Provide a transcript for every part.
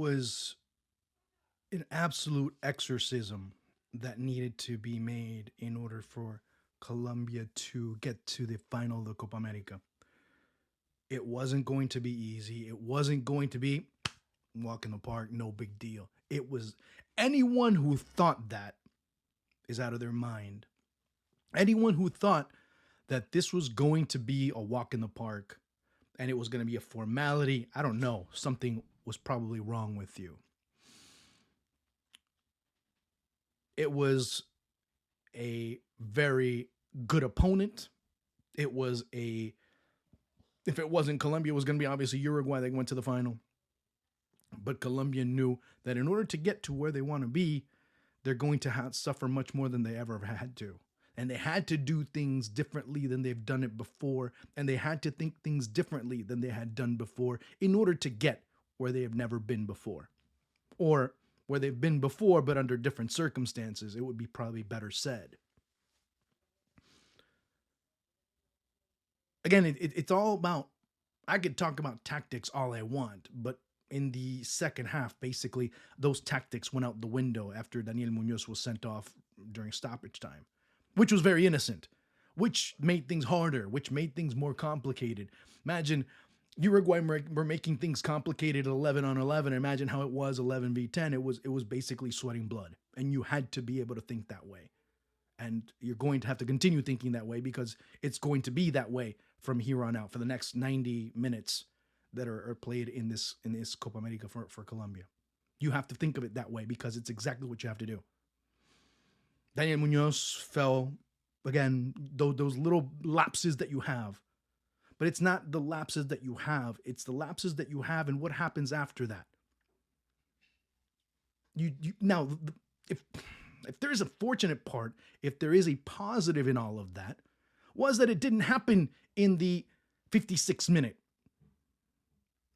was an absolute exorcism that needed to be made in order for Colombia to get to the final of the Copa America. It wasn't going to be easy. It wasn't going to be walk in the park, no big deal. It was anyone who thought that is out of their mind. Anyone who thought that this was going to be a walk in the park and it was going to be a formality, I don't know, something was probably wrong with you. It was a very good opponent. It was a, if it wasn't Colombia, it was going to be obviously Uruguay that went to the final. But Colombia knew that in order to get to where they want to be, they're going to suffer much more than they ever had to. And they had to do things differently than they've done it before. And they had to think things differently than they had done before in order to get where they have never been before. Or where they've been before, but under different circumstances. It would be probably better said. Again, it's all about, I could talk about tactics all I want, but in the second half, basically, those tactics went out the window after Daniel Munoz was sent off during stoppage time, which was very innocent, which made things harder, which made things more complicated. Imagine Uruguay were making things complicated at 11 on 11. Imagine how it was 11 v 10. It was basically sweating blood, and you had to be able to think that way. And you're going to have to continue thinking that way because it's going to be that way from here on out for the next 90 minutes that are played in this Copa America for Colombia. You have to think of it that way because it's exactly what you have to do. Daniel Munoz fell, again, those little lapses that you have. But it's not the lapses that you have. It's the lapses that you have and what happens after that. Now, if there is a fortunate part, if there is a positive in all of that, was that it didn't happen in the 56th minute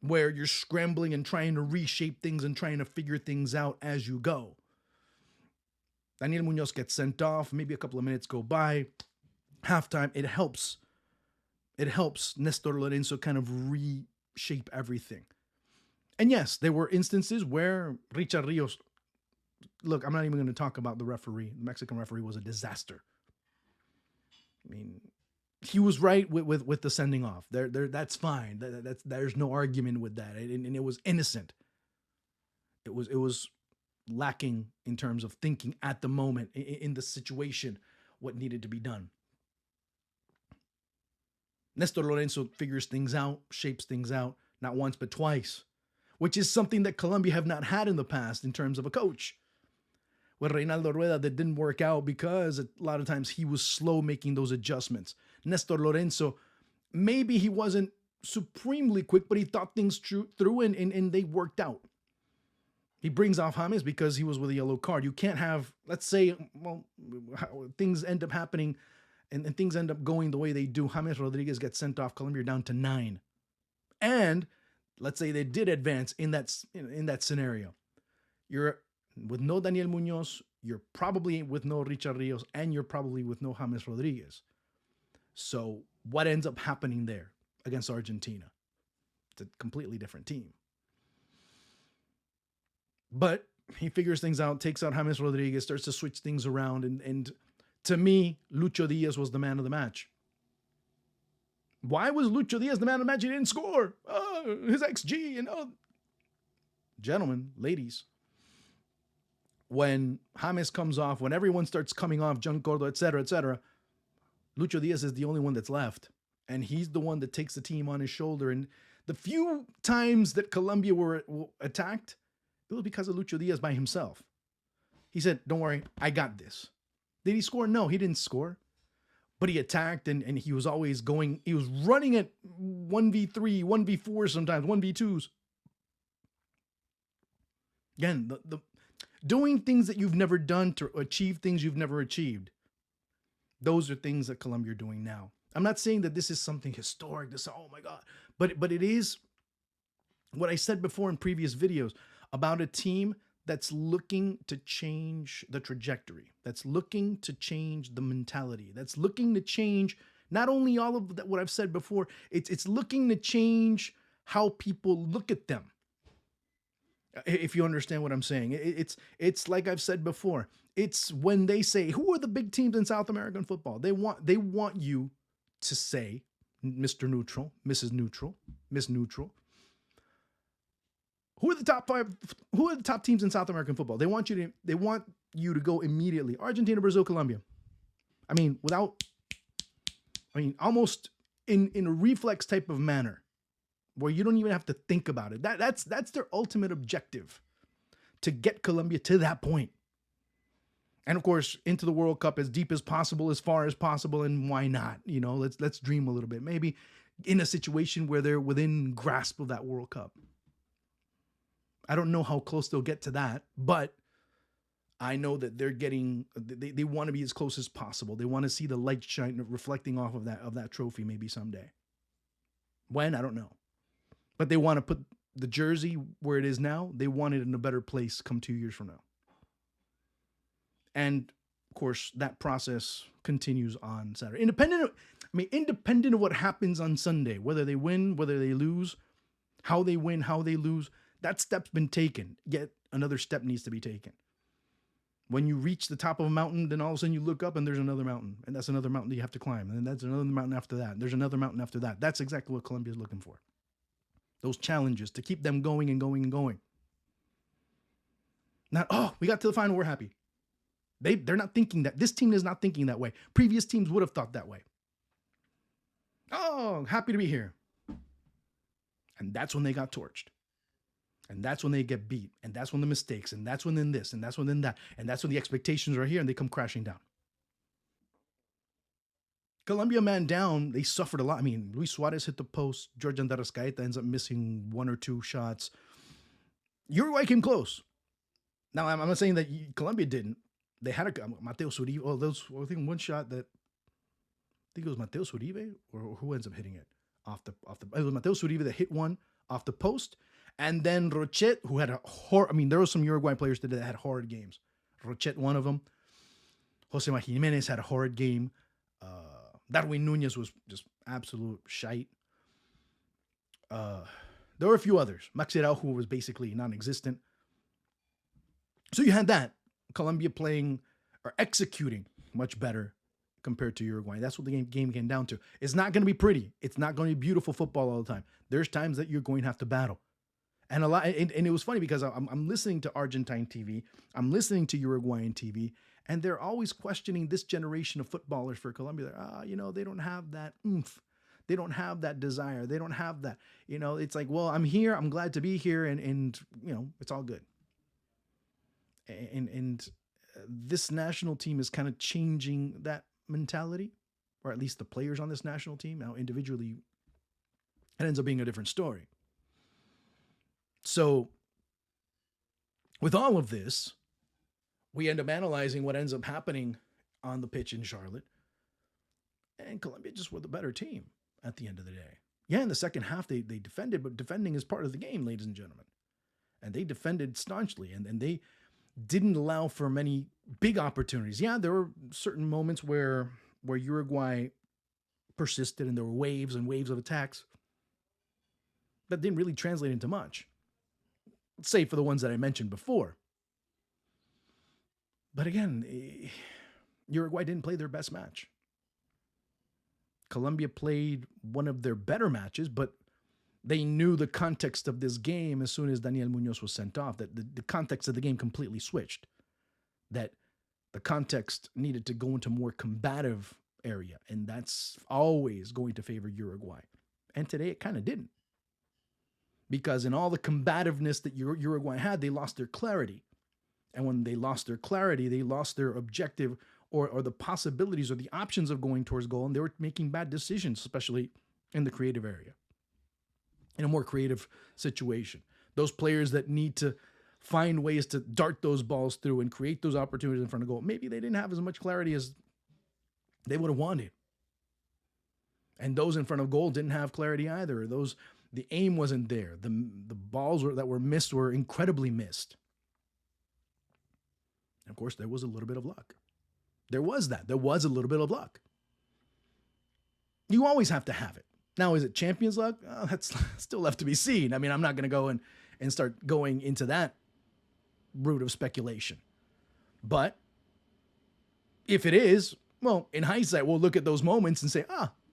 where you're scrambling and trying to reshape things and trying to figure things out as you go. Daniel Munoz gets sent off, maybe a couple of minutes go by, halftime, it helps Nestor Lorenzo kind of reshape everything. And yes, there were instances where Richard Rios, look, I'm not even going to talk about the referee. The Mexican referee was a disaster. I mean, he was right with the sending off. That's fine. There's no argument with that. And it was innocent. It was lacking in terms of thinking at the moment in the situation what needed to be done. Nestor Lorenzo figures things out, shapes things out, not once but twice, which is something that Colombia have not had in the past in terms of a coach. With Reinaldo Rueda, that didn't work out because a lot of times he was slow making those adjustments. Nestor Lorenzo, maybe he wasn't supremely quick, but he thought things through and they worked out. He brings off James because he was with a yellow card. You can't have, let's say, well, things end up happening and things end up going the way they do. James Rodriguez gets sent off. Colombia down to 9. And let's say they did advance in that scenario. You're with no Daniel Munoz, you're probably with no Richard Rios, and you're probably with no James Rodriguez. So what ends up happening there against Argentina? It's a completely different team. But he figures things out, takes out James Rodriguez, starts to switch things around, and to me, Lucho Diaz was the man of the match. Why was Lucho Diaz the man of the match? He didn't score. His XG and gentlemen, ladies. When James comes off, when everyone starts coming off, Giancarlo, etc., Lucho Diaz is the only one that's left. And he's the one that takes the team on his shoulder. And the few times that Colombia were attacked, it was because of Lucho Diaz by himself. He said, don't worry, I got this. Did he score? No, he didn't score. But he attacked and he was always going, he was running at 1v3, 1v4 sometimes, 1v2s. Again, the doing things that you've never done to achieve things you've never achieved. Those are things that Colombia are doing now. I'm not saying that this is something historic, this, oh my God, but it is what I said before in previous videos about a team that's looking to change the trajectory, that's looking to change the mentality, that's looking to change not only all of that, what I've said before, it's looking to change how people look at them. If you understand what I'm saying, it's like I've said before. It's when they say who are the big teams in South American football. They want you to say, Mr. Neutral, Mrs. Neutral, Miss Neutral. Who are the top five? Who are the top teams in South American football? They want you to go immediately. Argentina, Brazil, Colombia. I mean, almost in a reflex type of manner, where you don't even have to think about it. That's their ultimate objective, to get Colombia to that point. And of course, into the World Cup as deep as possible, as far as possible, and why not? Let's dream a little bit. Maybe in a situation where they're within grasp of that World Cup. I don't know how close they'll get to that, but I know that they want to be as close as possible. They want to see the light shine reflecting off of that trophy maybe someday. When, I don't know. But they want to put the jersey where it is now. They want it in a better place come 2 years from now. And of course, that process continues on Saturday. Independent of what happens on Sunday, whether they win, whether they lose, how they win, how they lose, that step's been taken. Yet another step needs to be taken. When you reach the top of a mountain, then all of a sudden you look up and there's another mountain. And that's another mountain that you have to climb. And then that's another mountain after that. And there's another mountain after that. That's exactly what Colombia is looking for. Those challenges to keep them going and going and going. Not, we got to the final, we're happy. They're not thinking that. This team is not thinking that way. Previous teams would have thought that way. Oh, happy to be here. And that's when they got torched. And that's when they get beat. And that's when the mistakes. And that's when then this. And that's when then that. And that's when the expectations are here and they come crashing down. Colombia man down, they suffered a lot. I mean, Luis Suarez hit the post. George Andarascaeta ends up missing one or two shots. Uruguay came close. Now, I'm not saying that Colombia didn't. They had a Mateus Uribe. I think one shot that, I think it was Mateus Uribe, or who ends up hitting it off the. It was Mateus Uribe that hit one off the post, and then Rochet, who had there were some Uruguayan players today that had horrid games. Rochet, one of them. Jose Jimenez had a horrid game. Darwin Nunez was just absolute shite. There were a few others. Maxi Araujo was basically non-existent. So you had that. Colombia playing or executing much better compared to Uruguay. That's what the game came down to. It's not going to be pretty. It's not going to be beautiful football all the time. There's times that you're going to have to battle. And it was funny because I'm listening to Argentine TV. I'm listening to Uruguayan TV. And they're always questioning this generation of footballers for Colombia. They don't have that oomph. They don't have that desire. They don't have that. It's like, well, I'm here. I'm glad to be here. And it's all good. And this national team is kind of changing that mentality, or at least the players on this national team. Now, individually, it ends up being a different story. So, with all of this, we end up analyzing what ends up happening on the pitch in Charlotte. And Colombia just were the better team at the end of the day. Yeah, in the second half, they defended, but defending is part of the game, ladies and gentlemen. And they defended staunchly, and they didn't allow for many big opportunities. Yeah, there were certain moments where Uruguay persisted and there were waves and waves of attacks. That didn't really translate into much, save for the ones that I mentioned before. But again, Uruguay didn't play their best match. Colombia played one of their better matches, but they knew the context of this game as soon as Daniel Munoz was sent off, that the context of the game completely switched, that the context needed to go into more combative area, and that's always going to favor Uruguay. And today it kind of didn't, because in all the combativeness that Uruguay had, they lost their clarity. And when they lost their clarity, they lost their objective or the possibilities or the options of going towards goal, and they were making bad decisions, especially in the creative area. In a more creative situation. Those players that need to find ways to dart those balls through and create those opportunities in front of goal. Maybe they didn't have as much clarity as they would have wanted. And those in front of goal didn't have clarity either. The aim wasn't there. The balls that were missed were incredibly missed. And of course, there was a little bit of luck. There was that. There was a little bit of luck. You always have to have it. Now, is it champions luck? That's still left to be seen. I mean, I'm not going to go and and start going into that route of speculation. But if it is, well, in hindsight, we'll look at those moments and say,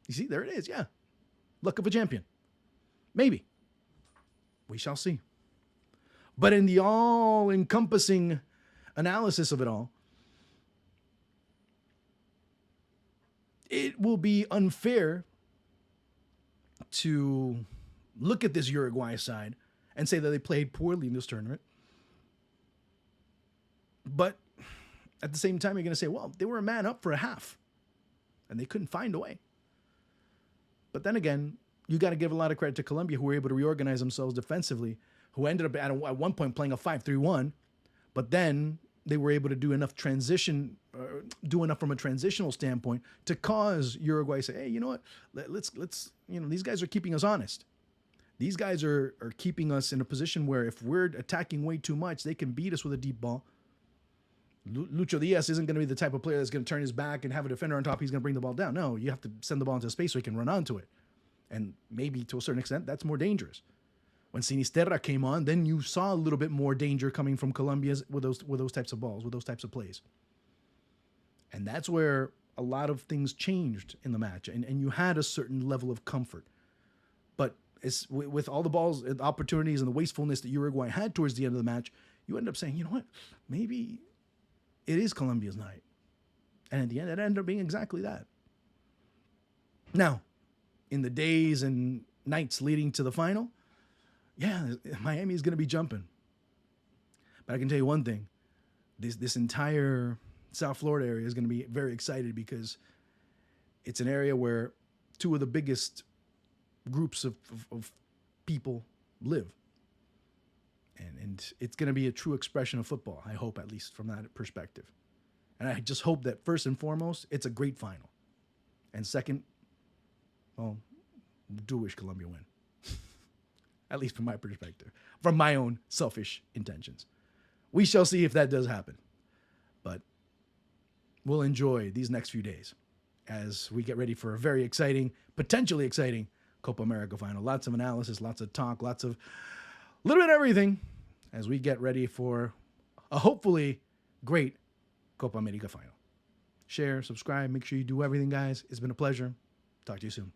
you see, there it is. Yeah. Luck of a champion. Maybe. We shall see. But in the all-encompassing analysis of it all, it will be unfair to look at this Uruguay side and say that they played poorly in this tournament. But at the same time, you're going to say, well, they were a man up for a half and they couldn't find a way. But then again, you got to give a lot of credit to Colombia, who were able to reorganize themselves defensively, who ended up at one point playing a 5-3-1, but then they were able to do enough from a transitional standpoint to cause Uruguay to say, hey, you know what? Let's these guys are keeping us honest. These guys are keeping us in a position where if we're attacking way too much, they can beat us with a deep ball. Lucho Diaz isn't going to be the type of player that's going to turn his back and have a defender on top. He's going to bring the ball down. No, you have to send the ball into space so he can run onto it. And maybe to a certain extent, that's more dangerous. When Sinisterra came on, then you saw a little bit more danger coming from Colombia with those types of balls, with those types of plays. And that's where a lot of things changed in the match. And you had a certain level of comfort. But with all the balls, the opportunities, and the wastefulness that Uruguay had towards the end of the match, you end up saying, you know what, maybe it is Colombia's night. And at the end, it ended up being exactly that. Now, in the days and nights leading to the final, yeah, Miami is going to be jumping. But I can tell you one thing. This entire South Florida area is going to be very excited because it's an area where two of the biggest groups of people live. And it's going to be a true expression of football, I hope, at least from that perspective. And I just hope that first and foremost, it's a great final. And second, well, do wish Colombia win. At least from my perspective, from my own selfish intentions. We shall see if that does happen. But we'll enjoy these next few days as we get ready for a very exciting, potentially exciting Copa America final. Lots of analysis, lots of talk, lots of little bit of everything as we get ready for a hopefully great Copa America final. Share, subscribe, make sure you do everything, guys. It's been a pleasure. Talk to you soon.